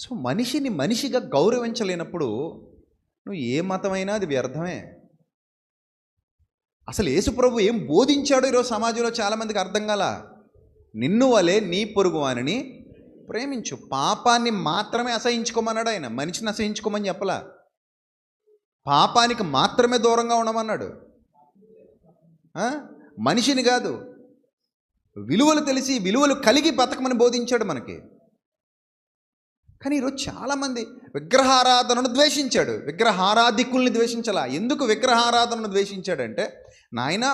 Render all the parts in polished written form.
So మనిషిని మనిషిగా గౌరవించలేనప్పుడు నువ్వు ఏ మతమైనా అది వ్యర్థమే. అసలు యేసుప్రభు ఏం బోధించాడో ఈరోజు సమాజంలో చాలామందికి అర్థం కాల. నిన్ను వలె నీ పొరుగువానిని ప్రేమించు. పాపాన్ని మాత్రమే అసహించుకోమన్నాడు ఆయన, మనిషిని అసహించుకోమని చెప్పలా. పాపానికి మాత్రమే దూరంగా ఉండమన్నాడు, మనిషిని కాదు. విలువలు తెలిసి విలువలు కలిగి బతకమని బోధించాడు మనకి. కానీ ఈరోజు చాలామంది విగ్రహారాధనను ద్వేషించాడు, విగ్రహారాధికుల్ని ద్వేషించాలా. ఎందుకు విగ్రహారాధనను ద్వేషించాడంటే, నాయన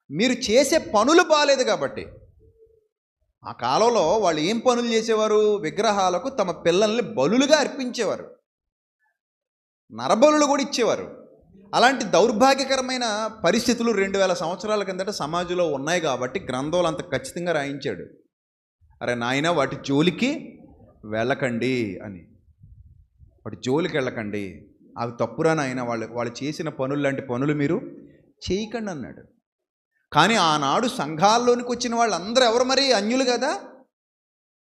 మీరు చేసే పనులు బాలేదు కాబట్టి. ఆ కాలంలో వాళ్ళు ఏం పనులు చేసేవారు? విగ్రహాలకు తమ పిల్లల్ని బలులుగా అర్పించేవారు, నరబలులు కూడా ఇచ్చేవారు. అలాంటి దౌర్భాగ్యకరమైన పరిస్థితులు 2000 సంవత్సరాల కిందట సమాజంలో ఉన్నాయి కాబట్టి గ్రంథాలు అంత ఖచ్చితంగా రాయించాడు. అరే నాయన వాటి జోలికి వెళ్ళకండి అని, వాటి జోలికి వెళ్ళకండి, అవి తప్పురా నాయన, వాళ్ళు చేసిన పనులు లాంటి పనులు మీరు చేయకండి అన్నాడు. కానీ ఆనాడు సంఘాల్లోనికి వచ్చిన వాళ్ళందరూ ఎవరు? మరి అన్యులు కదా.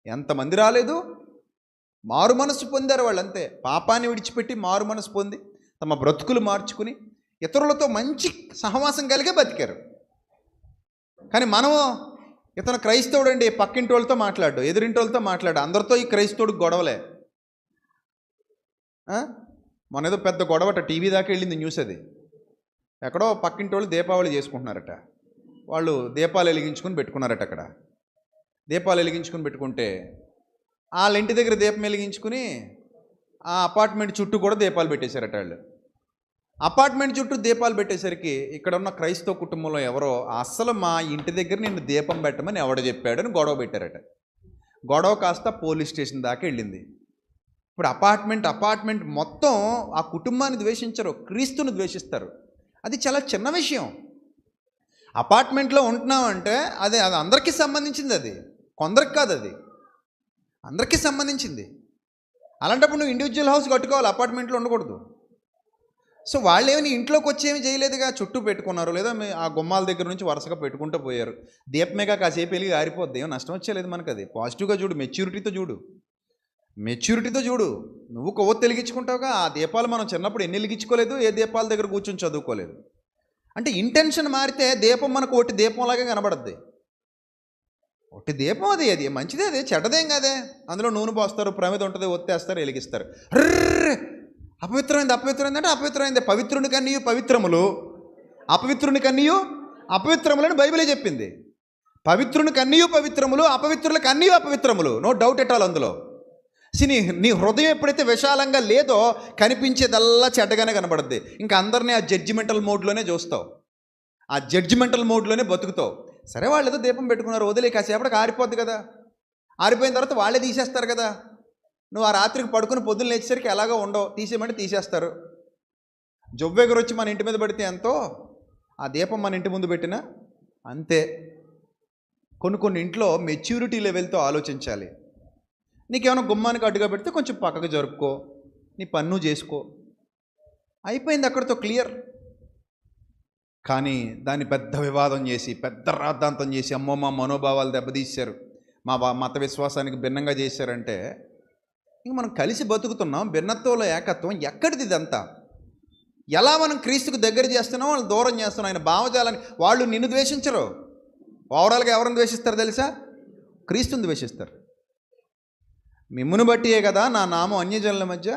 ఎంతమంది రాలేదు? మారు మనసు పొందారు వాళ్ళంతే. పాపాన్ని విడిచిపెట్టి మారు మనసు పొంది తమ బ్రతుకులు మార్చుకుని ఇతరులతో మంచి సహవాసం కలిగే బతికారు. కానీ మనము, ఇతను క్రైస్తవుడు అండి, పక్కింటి వాళ్ళతో మాట్లాడు, ఎదురింటి వాళ్ళతో మాట్లాడు, అందరితో ఈ క్రైస్తవుడికి గొడవలే. మొన్న ఏదో పెద్ద గొడవట, టీవీ దాకా వెళ్ళింది న్యూస్. అది ఎక్కడో పక్కింటి వాళ్ళు దీపావళి చేసుకుంటున్నారట. వాళ్ళు దీపాలు వెలిగించుకుని పెట్టుకున్నారట. అక్కడ దీపాలు వెలిగించుకుని పెట్టుకుంటే వాళ్ళ ఇంటి దగ్గర దీపం వెలిగించుకుని ఆ అపార్ట్మెంట్ చుట్టూ కూడా దీపాలు పెట్టేశారట. వాళ్ళు అపార్ట్మెంట్ చుట్టూ దీపాలు పెట్టేసరికి ఇక్కడ ఉన్న క్రైస్తవ కుటుంబంలో ఎవరో, అస్సలు మా ఇంటి దగ్గర నిన్ను దీపం పెట్టమని ఎవడ చెప్పాడని గొడవ పెట్టారట. గొడవ కాస్త పోలీస్ స్టేషన్ దాకా వెళ్ళింది. ఇప్పుడు అపార్ట్మెంట్ మొత్తం ఆ కుటుంబాన్ని ద్వేషించరు, క్రీస్తుని ద్వేషిస్తారు. అది చాలా చిన్న విషయం. అపార్ట్మెంట్లో ఉంటున్నామంటే అది అందరికీ సంబంధించింది, అది కొందరికి కాదు, అది అందరికీ సంబంధించింది. అలాంటప్పుడు నువ్వు ఇండివిజువల్ హౌస్ కట్టుకోవాలి, అపార్ట్మెంట్లో ఉండకూడదు. సో వాళ్ళు ఏమి ఇంట్లోకి వచ్చి ఏమి చేయలేదుగా, చుట్టూ పెట్టుకున్నారు, లేదా ఆ గుమ్మాల దగ్గర నుంచి వరుసగా పెట్టుకుంటూ పోయారు. దీపమేగా కాసేపు వెలిగి ఆరిపోద్ది, ఏమో నష్టం వచ్చేలేదు మనకు. అది పాజిటివ్గా చూడు, మెచ్యూరిటీతో చూడు. నువ్వు కొవ్వొత్తి వెలిగించుకుంటావుగా. ఆ దీపాలు మనం చిన్నప్పుడు ఎన్ని వెలిగించుకోలేదు, ఏ దీపాల దగ్గర కూర్చొని చదువుకోలేదు. అంటే ఇంటెన్షన్ మారితే దీపం మనకు ఒట్టి దీపంలాగా కనబడద్ది. ఒట్టి దీపం అది మంచిదే, అది చెడ్డదేం కాదే. అందులో నూనె పోస్తారు, ప్రమిద ఉంటుంది, ఒత్తేస్తారు, వెలిగిస్తారు. అపవిత్రమైంది అంటే అపవిత్రమైంది. పవిత్రుని కన్నీయు పవిత్రములు, అపవిత్రుని కన్నీయు అపవిత్రములని బైబిలే చెప్పింది. పవిత్రుని కన్నీయు పవిత్రములు, అపవిత్రులకు అన్నీయు అపవిత్రములు. నో డౌట్ ఎట్ ఆల్ అందులో. నీ హృదయం ఎప్పుడైతే విశాలంగా లేదో కనిపించేదల్లా చెడ్డగానే కనబడుద్ది. ఇంకా అందరినీ ఆ జడ్జిమెంటల్ మోడ్లోనే చూస్తావు, ఆ జడ్జిమెంటల్ మోడ్లోనే బతుకుతావు. సరే వాళ్ళు ఏదో దీపం పెట్టుకున్నారు, వదిలే, కాసేపటికి ఆరిపోద్ది కదా. ఆరిపోయిన తర్వాత వాళ్ళే తీసేస్తారు కదా. నువ్వు ఆ రాత్రికి పడుకుని పొద్దున్న లేచేసరికి ఎలాగో ఉండవు, తీసేయమంటే తీసేస్తారు. జొవ్వెగురు వచ్చి మన ఇంటి మీద పడితే ఎంతో, ఆ దీపం మన ఇంటి ముందు పెట్టినా అంతే. కొన్ని ఇంట్లో మెచ్యూరిటీ లెవెల్తో ఆలోచించాలి. నీకేమైనా గుమ్మానికి అడ్డుగా పెడితే కొంచెం పక్కకు జరుపుకో, నీ పన్ను చేసుకో, అయిపోయింది అక్కడితో క్లియర్. కానీ దాన్ని పెద్ద వివాదం చేసి, పెద్ద రాద్ధాంతం చేసి, అమ్మో మా మనోభావాలు దెబ్బతీశారు, మా మత విశ్వాసానికి భిన్నంగా చేశారంటే ఇంక మనం కలిసి బతుకుతున్నాం. భిన్నత్వంలో ఏకత్వం ఎక్కడిది ఇదంతా? ఎలా మనం క్రీస్తుకు దగ్గర చేస్తున్నాం, వాళ్ళు దూరం చేస్తున్నాం. ఆయన భావజాలని వాళ్ళు నిన్ను ద్వేషించరు. ఓవరాల్గా ఎవరిని ద్వేషిస్తారు తెలుసా? క్రీస్తుని ద్వేషిస్తారు. మిమ్మును బట్టియే కదా నా నామం అన్యజనుల మధ్య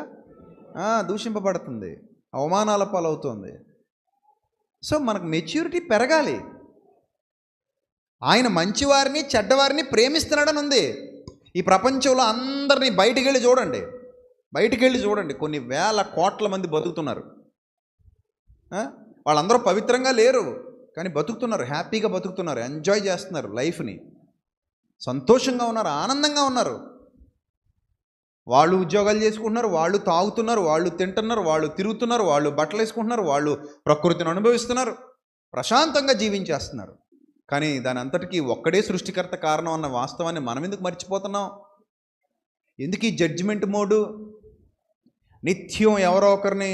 దూషింపబడుతుంది, అవమానాల పాలవుతుంది. సో మనకు మెచ్యూరిటీ పెరగాలి. ఆయన మంచివారిని చెడ్డవారిని ప్రేమిస్తున్నాడని ఉంది. ఈ ప్రపంచంలో అందరినీ బయటికి వెళ్ళి చూడండి, కొన్ని వేల కోట్ల మంది బతుకుతున్నారు. వాళ్ళందరూ పవిత్రంగా లేరు, కానీ బతుకుతున్నారు, హ్యాపీగా బతుకుతున్నారు, ఎంజాయ్ చేస్తున్నారు లైఫ్ని, సంతోషంగా ఉన్నారు, ఆనందంగా ఉన్నారు. వాళ్ళు ఉద్యోగాలు చేసుకుంటున్నారు, వాళ్ళు తాగుతున్నారు, వాళ్ళు తింటున్నారు, వాళ్ళు తిరుగుతున్నారు, వాళ్ళు బట్టలు వేసుకుంటున్నారు, వాళ్ళు ప్రకృతిని అనుభవిస్తున్నారు, ప్రశాంతంగా జీవించేస్తున్నారు. కానీ దాని అంతటికీ ఒక్కడే సృష్టికర్త కారణం అన్న వాస్తవాన్ని మనం ఎందుకు మర్చిపోతున్నాం? ఎందుకు ఈ జడ్జిమెంట్ మోడు? నిత్యం ఎవరో ఒకరిని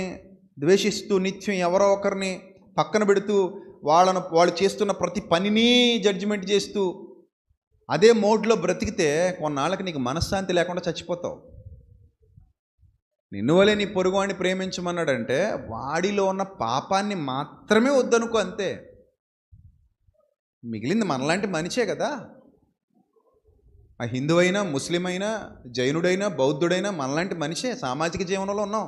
ద్వేషిస్తూ, నిత్యం ఎవరో ఒకరిని పక్కన పెడుతూ, వాళ్ళు చేస్తున్న ప్రతి పనిని జడ్జిమెంట్ చేస్తూ అదే మోడ్లో బ్రతికితే కొన్నాళ్ళకి నీకు మనశ్శాంతి లేకుండా చచ్చిపోతావు. నిన్ను వలే నీ పొరుగువాడిని ప్రేమించమన్నాడంటే వాడిలో ఉన్న పాపాన్ని మాత్రమే వద్దనుకో, అంతే. మిగిలింది మనలాంటి మనిషే కదా. ఆ హిందూ అయినా, ముస్లిం అయినా, జైనుడైనా, బౌద్ధుడైనా మనలాంటి మనిషే. సామాజిక జీవనంలో ఉన్నాం.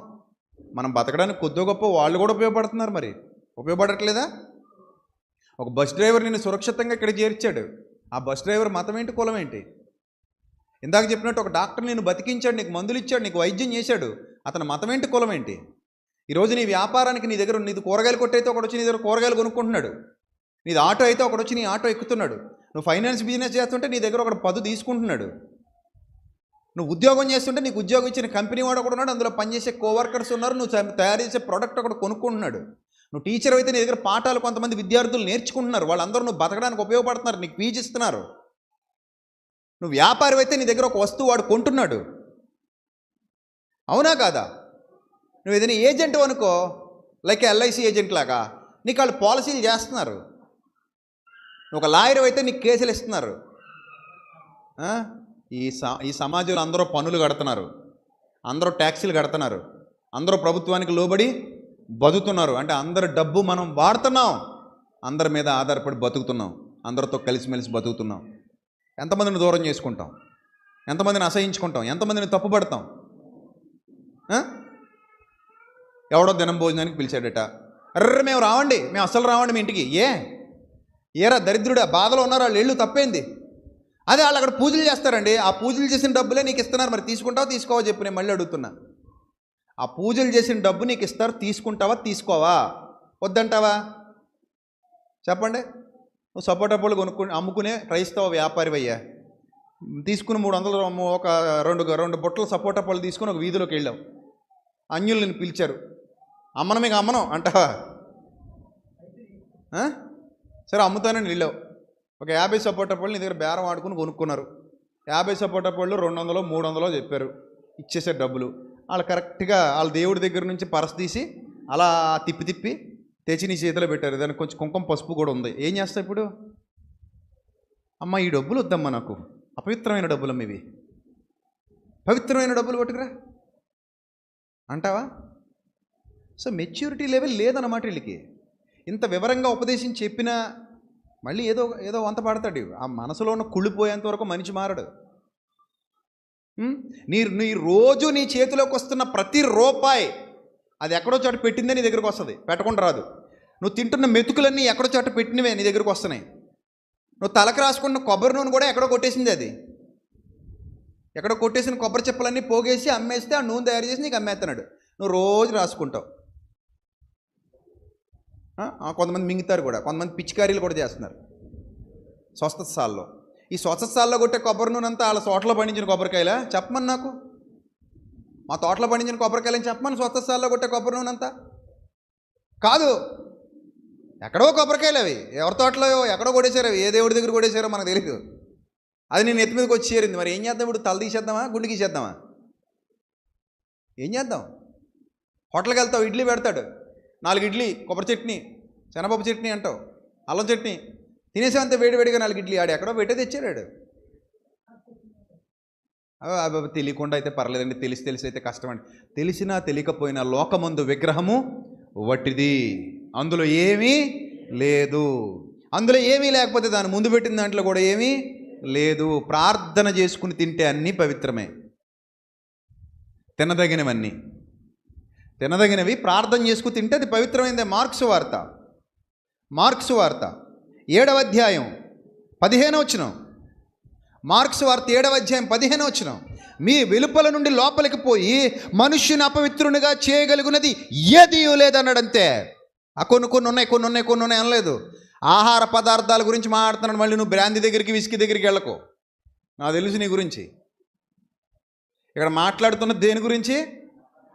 మనం బతకడానికి కొద్దో గొప్ప వాళ్ళు కూడా ఉపయోగపడుతున్నారు. మరి ఉపయోగపడట్లేదా? ఒక బస్ డ్రైవర్ నిన్ను సురక్షితంగా ఇక్కడ చేర్చాడు. ఆ బస్ డ్రైవర్ మతం ఏంటి, కులం ఏంటి? ఇందాక చెప్పినట్టు ఒక డాక్టర్ నిన్ను బతికించాడు, నీకు మందులు ఇచ్చాడు, నీకు వైద్యం చేశాడు. అతని మతం ఏంటి, కులం ఏంటి? ఈరోజు నీ వ్యాపారానికి నీ దగ్గర నీది కూరగాయలు కొట్టయితే ఒకడు వచ్చి నీ దగ్గర కూరగాయలు కొనుక్కుంటున్నాడు. నీది ఆటో అయితే ఒకడు వచ్చి నీ ఆటో ఎక్కుతున్నాడు. నువ్వు ఫైనాన్స్ బిజినెస్ చేస్తుంటే నీ దగ్గర ఒకడు పదు తీసుకుంటున్నాడు. నువ్వు ఉద్యోగం చేస్తుంటే నీకు ఉద్యోగం ఇచ్చిన కంపెనీ వాడు ఒకడు ఉన్నాడు, అందులో పనిచేసే కోవర్కర్స్ ఉన్నారు, నువ్వు తయారు చేసే ప్రోడక్ట్ ఒకడు కొనుక్కుంటున్నాడు. నువ్వు టీచర్ అయితే నీ దగ్గర పాఠాలు కొంతమంది విద్యార్థులు నేర్చుకుంటున్నారు, వాళ్ళందరూ నువ్వు బతకడానికి ఉపయోగపడుతున్నారు, నీకు ఫీజు ఇస్తున్నారు. నువ్వు వ్యాపారి అయితే నీ దగ్గర ఒక వస్తువు వాడు కొంటున్నాడు. అవునా కాదా? నువ్వు ఏదైనా ఏజెంట్ అనుకో, లైక్ ఎల్ఐసి ఏజెంట్ లాగా, నీకు వాళ్ళు పాలసీలు చేస్తున్నారు. నువ్వు ఒక లాయర్ అయితే నీకు కేసులు ఇస్తున్నారు. ఈ సమాజంలో అందరూ పన్నులు కడుతున్నారు, అందరూ ట్యాక్సీలు కడుతున్నారు, అందరూ ప్రభుత్వానికి లోబడి బతుకుతున్నారు. అంటే అందరి డబ్బు మనం వాడుతున్నాం, అందరి మీద ఆధారపడి బతుకుతున్నాం, అందరితో కలిసిమెలిసి బతుకుతున్నాం. ఎంతమందిని దూరం చేసుకుంటాం, ఎంతమందిని అసహించుకుంటాం, ఎంతమందిని తప్పుపడతాం. ఎవడో దినం భోజనానికి పిలిచాడట, అర్ర మేము రావండి, మేము అస్సలు రావండి మీ ఇంటికి. ఏరా దరిద్రుడా, బాధలో ఉన్నారు వాళ్ళు, ఇళ్ళు తప్పేంది? అదే వాళ్ళు అక్కడ పూజలు చేస్తారండి, ఆ పూజలు చేసిన డబ్బులే నీకు ఇస్తున్నారు. మరి తీసుకుంటావా తీసుకోవా చెప్పు, నేను మళ్ళీ అడుగుతున్నా. ఆ పూజలు చేసిన డబ్బు నీకు ఇస్తారు, తీసుకుంటావా తీసుకోవా? వద్దంటావా? చెప్పండి. నువ్వు సపోటా పళ్ళు అమ్ముకునే క్రైస్తవ వ్యాపారి అయ్యా, తీసుకుని 300 ఒక రెండు బుట్టలు సపోటా పళ్ళు తీసుకుని ఒక వీధిలోకి వెళ్ళావు. అన్యులు నిన్ను పిలిచారు, అమ్మను మీకు అమ్మను అంటావా? సరే అమ్ముతానని వెళ్ళావు. ఒక 50 సపోటా పళ్ళు నీ దగ్గర బేరం ఆడుకుని కొనుక్కున్నారు. 50 సపోటా పళ్ళు 200 300 చెప్పారు, ఇచ్చేసారు డబ్బులు. వాళ్ళు కరెక్ట్గా వాళ్ళ దేవుడి దగ్గర నుంచి పరస తీసి అలా తిప్పి తెచ్చి నీ చేతిలో పెట్టారు. దానికి కొంచెం కుంకుమ పసుపు కూడా ఉంది. ఏం చేస్తావు ఇప్పుడు? అమ్మ ఈ డబ్బులు వద్దమ్మా, నాకు అపవిత్రమైన డబ్బులు అమ్మ, ఇవి పవిత్రమైన డబ్బులు పట్టుకురా అంటావా? సో మెచ్యూరిటీ లెవెల్ లేదన్నమాట వీళ్ళకి. ఇంత వివరంగా ఉపదేశం చెప్పినా మళ్ళీ ఏదో వంత పడతాడు. ఆ మనసులో ఉన్న కుళ్ళిపోయేంత వరకు మనిషి మారడు. నీ రోజు నీ చేతిలోకి వస్తున్న ప్రతి రూపాయి అది ఎక్కడో చోట పెట్టిందే నీ దగ్గరకు వస్తుంది, పెట్టకుండా రాదు. నువ్వు తింటున్న మెతుకులన్నీ ఎక్కడో చోట పెట్టినవే నీ దగ్గరకు వస్తున్నాయి. నువ్వు తలకు రాసుకున్న కొబ్బరి నూనె కూడా ఎక్కడో కొట్టేసింది, అది ఎక్కడో కొట్టేసిన కొబ్బరి చెప్పలన్నీ పోగేసి అమ్మేస్తే ఆ నూనె తయారు చేసి నీకు అమ్మేస్తున్నాడు. నువ్వు రోజు రాసుకుంటావు. కొంతమంది మింగుతారు కూడా, కొంతమంది పిచికారీలు కూడా చేస్తున్నారు స్వస్థత సాల్లో. ఈ స్వస్థత సాల్లో కొట్టే కొబ్బరి నూనె అంతా వాళ్ళ తోటలో పండించిన కొబ్బరికాయలా? చెప్పమని నాకు, మా తోటలో పండించిన కొబ్బరికాయలని చెప్పమని. స్వస్థత సాల్లో కొట్టే కొబ్బరి నూనె అంతా కాదు, ఎక్కడో కొబ్బరికాయలు అవి, ఎవరి తోటలో ఎక్కడో కొట్టేశారు, అవి ఏ దేవుడి దగ్గర కొట్టేశారో మనకు తెలియదు. అది నేను ఎత్తి మీదకి వచ్చి చేరింది. మరి ఏం చేద్దాం ఇప్పుడు? తల తీసేద్దామా, గుండె గీసేద్దామా? ఏం చేద్దాం? హోటల్కి వెళ్తావు, ఇడ్లీ పెడతాడు, 4 ఇడ్లీ, కొబ్బరి చట్నీ, శనగపప్పు చట్నీ అంటావు, అల్లం చట్నీ తినేసేంత వేడివేడిగా 4 ఇడ్లీ ఆడు ఎక్కడో పెట్టే తెచ్చాడు. అవి తెలియకుండా అయితే పర్లేదండి, తెలిసి అయితే కష్టమండి. తెలిసినా తెలియకపోయినా లోకమందు విగ్రహము వట్టిది, అందులో ఏమీ లేదు. అందులో ఏమీ లేకపోతే దాని ముందు పెట్టిన దాంట్లో కూడా ఏమీ లేదు. ప్రార్థన చేసుకుని తింటే అన్నీ పవిత్రమే. తినదగినవి ప్రార్థన చేసుకుని తింటే అది పవిత్రమైందే. మార్క్స్ వార్త 7వ అధ్యాయం 15వ వచనం. మార్క్స్ వార్త 7వ అధ్యాయం 15వ వచనం. మీ వెలుపల నుండి లోపలికి పోయి మనుష్యుని అపవిత్రునిగా చేయగలిగినది ఏదీ లేదన్నాడంతే. కొన్ని ఉన్నాయి అనలేదు. ఆహార పదార్థాల గురించి మాట్లాడుతున్నాడు. మళ్ళీ నువ్వు బ్రాందీ దగ్గరికి, విస్కీ దగ్గరికి వెళ్ళకు, నాకు తెలుసు నీ గురించి. ఇక్కడ మాట్లాడుతున్న దేని గురించి?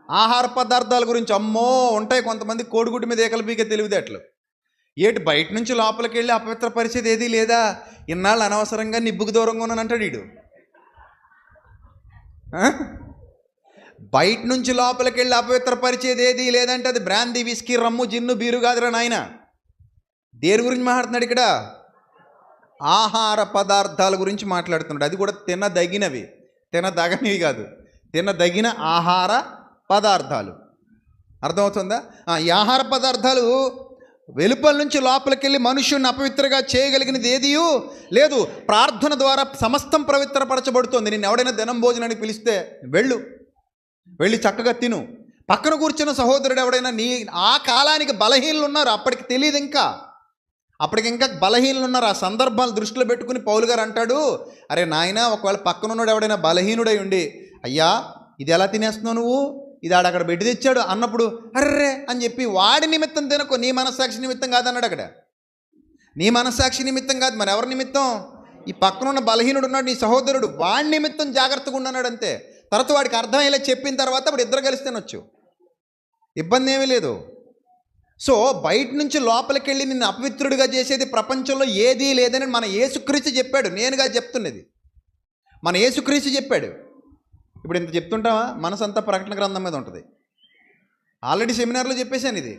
ఆహార పదార్థాల గురించి. అమ్మో ఉంటాయి కొంతమంది కోడిగుడ్డు మీద ఏకలు పీకే తెలివితేటలు. ఏటి బయట నుంచి లోపలికి వెళ్ళి అపవిత్ర పరిస్థితి ఏదీ లేదా, ఇన్నాళ్ళు అనవసరంగా నిబ్బుకు దూరంగా ఉన్నాను అంటాడు వీడు. బయట నుంచి లోపలికి వెళ్ళి అపవిత్ర పరిచేది ఏది లేదంటే అది బ్రాందీ, విస్కీ, రమ్ము, జిన్ను, బీరు కాదురా నాయన. దేని గురించి మాట్లాడుతున్నాడు ఇక్కడ? ఆహార పదార్థాల గురించి మాట్లాడుతున్నాడు. అది కూడా తినదగినవి, తినదగనివి కాదు, తినదగిన ఆహార పదార్థాలు. అర్థమవుతుందా? ఈ ఆహార పదార్థాలు వెలుపల నుంచి లోపలికి వెళ్ళి మనుష్యుని అపవిత్రగా చేయగలిగినది ఏదియూ లేదు. ప్రార్థన ద్వారా సమస్తం పవిత్రపరచబడుతుంది. నేను ఎవడైనా దినం భోజనానికి పిలిస్తే వెళ్ళి చక్కగా తిను. పక్కన కూర్చున్న సహోదరుడు ఎవడైనా ఆ కాలానికి బలహీనలు ఉన్నారు, అప్పటికి తెలియదు, అప్పటికి బలహీనలు ఉన్నారు. ఆ సందర్భాలు దృష్టిలో పెట్టుకుని పౌలు గారు అంటాడు, అరే నాయనా, ఒకవేళ పక్కన ఉన్నాడు ఎవడైనా బలహీనుడై ఉండి, అయ్యా ఇది ఎలా తినేస్తున్నావు నువ్వు, ఇది అక్కడ పెట్టి తెచ్చాడు అన్నప్పుడు అర్రే అని చెప్పి వాడి నిమిత్తం తినకు, నీ మనస్సాక్షి నిమిత్తం కాదన్నాడు. అక్కడ నీ మనస్సాక్షి నిమిత్తం కాదు, మరి ఎవరి నిమిత్తం? ఈ పక్కనున్న బలహీనుడు ఉన్నాడు, నీ సహోదరుడు, వాడి నిమిత్తం జాగ్రత్తగా ఉండన్నాడు అంతే. తర్వాత వాడికి అర్థమయ్యేలా చెప్పిన తర్వాత అప్పుడు ఇద్దరు కలిసి తినొచ్చు, ఇబ్బంది ఏమీ లేదు. సో బయట నుంచి లోపలికి వెళ్ళి నిన్ను అపవిత్రుడిగా చేసేది ప్రపంచంలో ఏదీ లేదని మన యేసుక్రీస్తు చెప్పాడు. నేనుగా చెప్తున్నది మన యేసుక్రీస్తు చెప్పాడు. ఇప్పుడు ఇంత చెప్తుంటావా? మనసంతా ప్రకటన గ్రంథం మీద ఉంటుంది. ఆల్రెడీ సెమినార్లో చెప్పేశాను, ఇది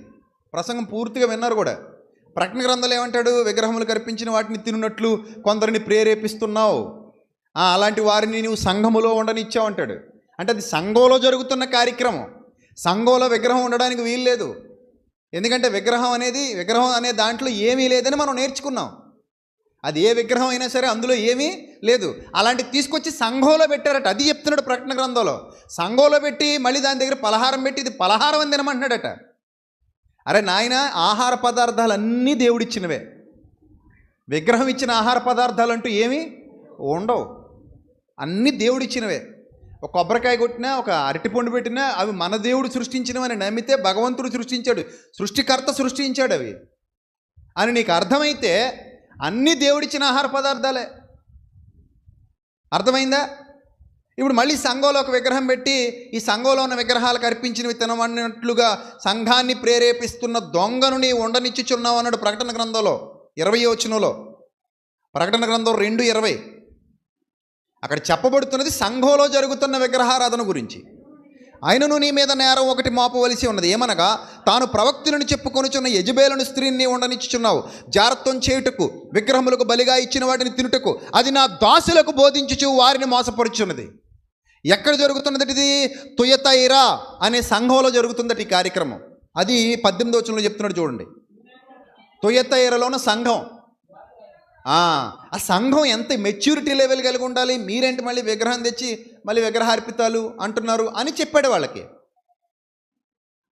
ప్రసంగం పూర్తిగా విన్నారు కూడా. ప్రకటన గ్రంథంలో ఏమంటాడు? విగ్రహములు కల్పించిన వాటిని తిన్నట్లు కొందరిని ప్రేరేపిస్తున్నావు, అలాంటి వారిని నువ్వు సంఘములో ఉండనిచ్చావు అంటాడు. అంటే అది సంఘంలో జరుగుతున్న కార్యక్రమం. సంఘంలో విగ్రహం ఉండడానికి వీలు లేదు. ఎందుకంటే విగ్రహం అనే దాంట్లో ఏమీ లేదని మనం నేర్చుకున్నాం. అది ఏ విగ్రహం అయినా సరే అందులో ఏమీ లేదు. అలాంటి తీసుకొచ్చి సంఘంలో పెట్టారట. అది చెప్తున్నాడు ప్రకటన గ్రంథంలో. సంఘంలో పెట్టి మళ్ళీ దాని దగ్గర పలహారం పెట్టి ఇది పలహారం అని తినమంటున్నాడట. అరే నాయన, ఆహార పదార్థాలు అన్నీ దేవుడిచ్చినవే. విగ్రహం ఇచ్చిన ఆహార పదార్థాలు అంటూ ఏమీ ఉండవు, అన్నీ దేవుడిచ్చినవే. ఒక కొబ్బరికాయ కొట్టినా, ఒక అరటిపండు పెట్టినా అవి మన దేవుడు సృష్టించినవని నమ్మితే భగవంతుడు సృష్టించాడు, సృష్టికర్త సృష్టించాడు అవి అని నీకు అర్థమైతే అన్నీ దేవుడిచ్చిన ఆహార పదార్థాలే. అర్థమైందా? ఇప్పుడు మళ్ళీ సంఘంలో ఒక విగ్రహం పెట్టి ఈ సంఘంలో ఉన్న విగ్రహాలకు అర్పించినవి తినమన్నట్లుగా సంఘాన్ని ప్రేరేపిస్తున్న దొంగను నీ ఉండనిచ్చుచున్నావు అన్నాడు ప్రకటన గ్రంథంలో 20వ వచనంలో. ప్రకటన గ్రంథం 2:20 అక్కడ చెప్పబడుతున్నది సంఘంలో జరుగుతున్న విగ్రహారాధన గురించి. ఆయనను నీ మీద నేరం ఒకటి మోపవలసి ఉన్నది, ఏమనగా తాను ప్రవక్తులను చెప్పుకొనుచున్న యెజబేలును స్త్రీని ఉండనిచ్చుచున్నావు, జారత్వం చేయుటకు, విగ్రహములకు బలిగా ఇచ్చిన వాటిని తినుటకు, అది నా దాసులకు బోధించుచు వారిని మోసపరుచున్నది. ఎక్కడ జరుగుతున్నది? ఇది తుయతైరా అనే సంఘంలో జరుగుతుందట ఈ కార్యక్రమం. అది 18వ వచనంలో చెప్తున్నాడు చూడండి. తుయతైరలోని సంఘం. ఆ సంఘం ఎంత మెచ్యూరిటీ లెవెల్ కలిగి ఉండాలి. మీరేంటి మళ్ళీ విగ్రహం తెచ్చి మళ్ళీ విగ్రహార్పితాలు అంటున్నారు అని చెప్పాడు వాళ్ళకి.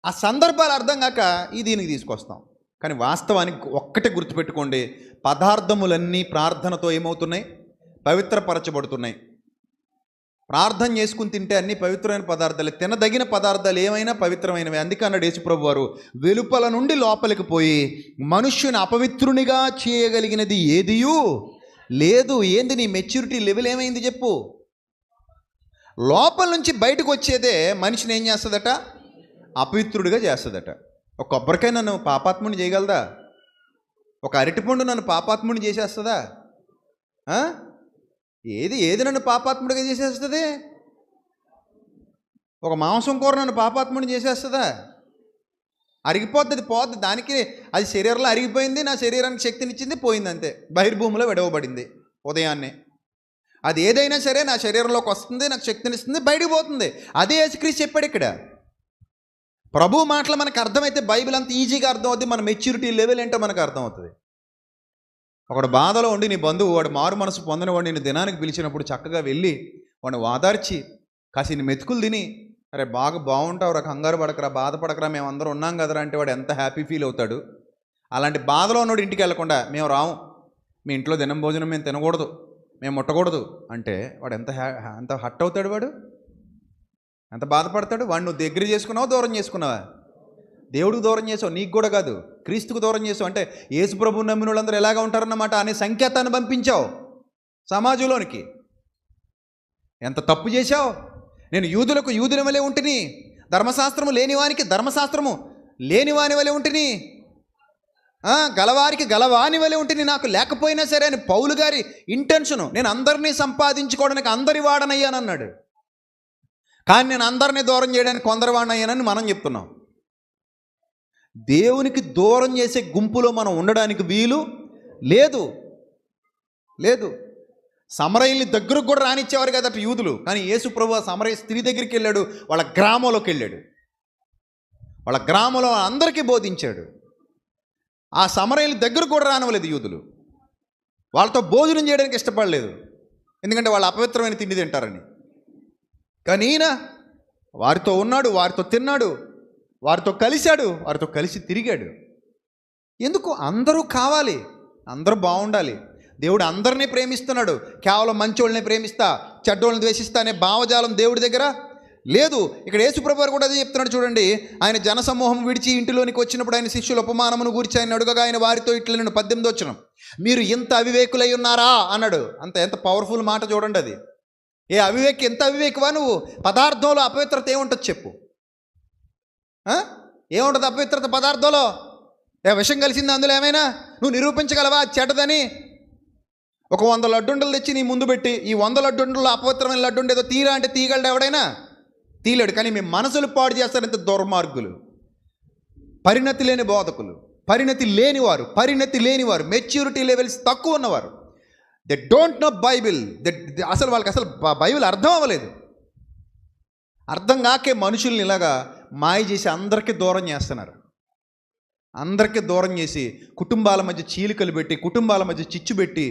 ఆ సందర్భాలు అర్థం కాక ఈ దీనికి తీసుకొస్తాం. కానీ వాస్తవానికి ఒక్కటే గుర్తుపెట్టుకోండి, పదార్థములన్నీ ప్రార్థనతో ఏమవుతున్నాయి? పవిత్రపరచబడుతున్నాయి. ప్రార్థన చేసుకుని తింటే అన్ని పవిత్రమైన పదార్థాలు, తినదగిన పదార్థాలు ఏమైనా పవిత్రమైనవి. అందుకే అన్నాడు యేసుప్రభు వారు, వెలుపల నుండి లోపలికి పోయి మనుష్యుని అపవిత్రునిగా చేయగలిగినది ఏదియూ లేదు. ఏంది నీ మెచ్యూరిటీ లెవెల్ ఏమైంది చెప్పు? లోపల నుంచి బయటకు వచ్చేదే మనిషిని ఏం చేస్తుందట? అపవిత్రుడిగా చేస్తుందట. ఒక కొబ్బరికాయ నన్ను పాపాత్ముని చేయగలదా? ఒక అరటిపండు నన్ను పాపాత్ముని చేసేస్తుందా? ఏది నన్ను పాపాత్ముడిగా చేసేస్తుంది? ఒక మాంసం కూర నన్ను పాపాత్ముడిని చేసేస్తుందా? అరిగిపోద్ది, పోద్ది. దానికి అది శరీరంలో అరిగిపోయింది, నా శరీరానికి శక్తినిచ్చింది, పోయింది అంతే. బహిర్భూమిలో విడవబడింది ఉదయాన్నే. అది ఏదైనా సరే నా శరీరంలోకి వస్తుంది, నాకు శక్తినిస్తుంది, బయటికి పోతుంది. అదే యేసుక్రీస్తు చెప్పాడు ఇక్కడ. ప్రభు మాటలు మనకు అర్థమైతే బైబిల్ అంత ఈజీగా అర్థమవుతుంది. మన మెచ్యూరిటీ లెవెల్ ఏంటో మనకు అర్థమవుతుంది. ఒకడు బాధలో ఉండి నీ బంధువు, వాడు మారు మనసు పొందిన వాడు నేను దినానికి పిలిచినప్పుడు చక్కగా వెళ్ళి వాడిని వాదార్చి కాసిన మెతుకులు తిని, అరే బాగుంటావురా, కంగారు పడకరా, బాధపడకరా, మేము అందరం ఉన్నాం కదరా అంటే వాడు ఎంత హ్యాపీ ఫీల్ అవుతాడు. అలాంటి బాధలో ఉన్నోడు ఇంటికి వెళ్ళకుండా మేము రాము, మీ ఇంట్లో దినం భోజనం మేము తినకూడదు, మేము ముట్టకూడదు అంటే వాడు ఎంత హట్ అవుతాడు, వాడు ఎంత బాధపడతాడు. వాడు నువ్వు దగ్గర చేసుకున్నావా దూరం చేసుకున్నావా? దేవుడికి దూరం చేసావు, నీకు కూడా కాదు, క్రీస్తుకు దూరం చేసావు. అంటే యేసు ప్రభువు నమ్మిన వాళ్ళందరూ ఎలాగా ఉంటారన్నమాట అనే సంకేతాన్ని పంపించావు సమాజంలోనికి. ఎంత తప్పు చేశావు. నేను యూదులకు యూదుని వలె ఉంటిని, ధర్మశాస్త్రము లేనివానికి ధర్మశాస్త్రము లేనివాని వలె ఉంటిని, గలవారికి గలవాని వలె ఉంటిని, నాకు లేకపోయినా సరే అని పౌలు గారి ఇంటెన్షను. నేను అందరినీ సంపాదించుకోవడానికి అందరి వాడనయ్యానన్నాడు. కానీ నేను అందరినీ దూరం చేయడానికి కొందరి వాడనయ్యానని మనం చెప్తున్నాం. దేవునికి దూరం చేసే గుంపులో మనం ఉండడానికి వీలు లేదు. సమరయుల్ని దగ్గరకు కూడా రానిచ్చేవారు కదట యూదులు. కానీ యేసు ప్రభు ఆ సమరయ స్త్రీ దగ్గరికి వెళ్ళాడు, వాళ్ళ గ్రామంలోకి వెళ్ళాడు, వాళ్ళ గ్రామంలో అందరికీ బోధించాడు. ఆ సమరయుల దగ్గర కూడా రానివ్వలేదు యూదులు. వాళ్ళతో భోజనం చేయడానికి ఇష్టపడలేదు, ఎందుకంటే వాళ్ళు అపవిత్రమైన తిండి తింటారని. కానీ ఈయన వారితో ఉన్నాడు, వారితో తిన్నాడు, వారితో కలిశాడు, వారితో కలిసి తిరిగాడు. ఎందుకు? అందరూ కావాలి, అందరూ బాగుండాలి. దేవుడు అందరినీ ప్రేమిస్తున్నాడు. కేవలం మంచోళ్ళని ప్రేమిస్తా, చెడ్డోళ్ళని ద్వేషిస్తా అనే భావజాలం దేవుడి దగ్గర లేదు. ఇక్కడ యేసుప్రభు వారు కూడా అదే చెప్తున్నాడు చూడండి. ఆయన జనసమూహం విడిచి ఇంటిలోనికి వచ్చినప్పుడు ఆయన శిష్యుల ఉపమానమును గురించి ఆయన అడుగగా ఆయన వారితో ఇట్లా, నేను 18 వచ్చిన, మీరు ఇంత అవివేకులై ఉన్నారా అన్నాడు. ఎంత పవర్ఫుల్ మాట చూడండి అది. ఏ అవివేకి, ఎంత అవివేకువా నువ్వు? పదార్థంలో అపవిత్రత ఏముంటుంది చెప్పు? ఏముంటుంది అపవిత్రత పదార్థంలో? విషం కలిసింది అందులో ఏమైనా? నువ్వు నిరూపించగలవా చెడ్డదని? ఒక 100 లడ్డుండలు తెచ్చి నీ ముందు పెట్టి, ఈ 100 లడ్డుండల్లో అపవిత్రమైన లడ్డుండ ఏదో తీరా అంటే తీయగలడు ఎవడైనా? తీయలేడు. కానీ మీ మనసులు పాడు చేస్తారు ఇంత దుర్మార్గులు, పరిణతి లేని బోధకులు, పరిణతి లేనివారు, మెచ్యూరిటీ లెవెల్స్ తక్కువ ఉన్నవారు. They don't know Bible. వాళ్ళకి అసలు బైబిల్ అర్థం అవ్వలేదు. అర్థం కాకే మనుషుల్ని ఇలాగా మాయ చేసి అందరికీ దూరం చేస్తున్నారు. అందరికీ దూరం చేసి కుటుంబాల మధ్య చీలికలు పెట్టి, కుటుంబాల మధ్య చిచ్చు పెట్టి,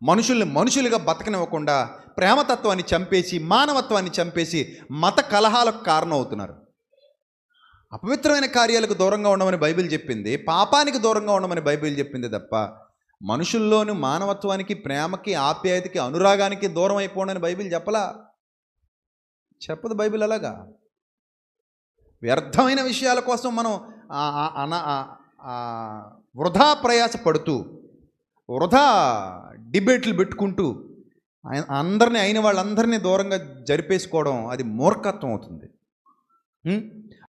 మనుషుల్ని మనుషులుగా బతకనివ్వకుండా ప్రేమతత్వాన్ని చంపేసి, మానవత్వాన్ని చంపేసి మత కలహాలకు కారణం అవుతున్నారు. అపవిత్రమైన కార్యాలకు దూరంగా ఉండమని బైబిల్ చెప్పింది, పాపానికి దూరంగా ఉండమని బైబిల్ చెప్పింది తప్ప మనుషుల్లోని మానవత్వానికి, ప్రేమకి, ఆప్యాయతకి, అనురాగానికి దూరం అయిపోండి బైబిల్ చెప్పదు బైబిల్. అలాగా వ్యర్థమైన విషయాల కోసం మనం వృధా ప్రయాస పడుతూ, వృధా డిబేట్లు పెట్టుకుంటూ అందరినీ, అయిన వాళ్ళందరినీ దూరంగా జరిపేసుకోవడం అది మూర్ఖత్వం అవుతుంది.